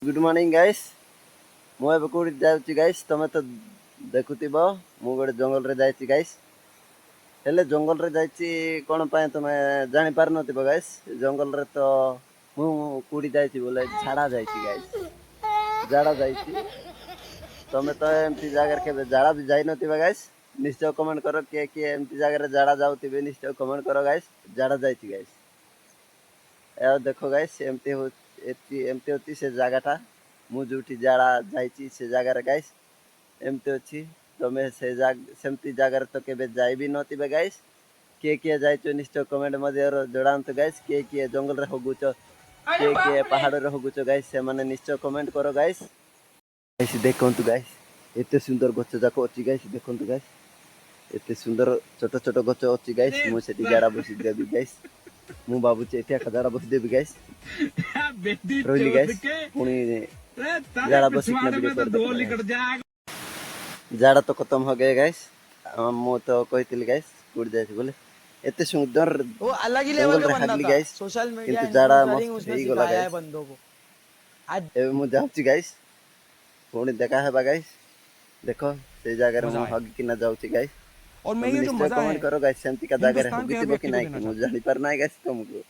good morning guys मु एबे कोडी जाउची गाइस तमे तो देखुतिबो मु गोटे जंगल रे जाइची गाइस हेले जंगल रे जाइची कोन पाए तमे जानि पार नतिबो गाइस जंगल रे तो मु कोडी जाइची बोले झाड़ा जाइची गाइस झाड़ा जाइची तमे तो एमती जागर के झाड़ा भी जाई नतिबो गाइस निश्चय कमेंट करो के एमती जागर रे झाड़ा जाउतिबे निश्चय कमेंट करो गाइस झाड़ा जाइची गाइस ए देखो गाइस एमती हो एमती होती से जगहटा मु जोटी जाड़ा जाइची से जगह रे गाइस एमती अछि तमे से सेमती जगह तो केबे जाई भी नतिबे गाइस के जाइचो निश्चय कमेंट मध्ये जणांतो गाइस के जंगल रे होगुचो के पहाड़ रे होगुचो गाइस से माने निश्चय कमेंट करो गाइस गाइस देखंतु गाइस एते सुंदर गछ जाको अछि गाइस देखंतु गाइस एते सुंदर छोट छोट गछ अछि गाइस मु सेठी जाड़ा बसी देबी गाइस मु बाबू एटा खजारा बसी देबी गाइस रोली गाइस पुनी जाड़ा बसी जाड़ा तो खत्म हो गए गाइस मु तो कहतिल गाइस कुड़ जाय बोले एते सुंदर वो अलग ही लेवल का बंदा था गाइस सोशल मीडिया किंतु जाड़ा इन्फ्लुएंसरिंग मस्त उसने ही गला सिखाया है गाइस बंदों को आज ए मु जाउची गाइस पुनी देखा हेबा गाइस देखो से जगह रे मु हग किना जाउची गाइस और मैं ये जो मजा है कमेंट करो गाइस सेंती का जगह रे हिंदुस्तान के हर होगी व्यक्ति कि को नहीं देना मु चाहता जानि पर नहीं गाइस तुमको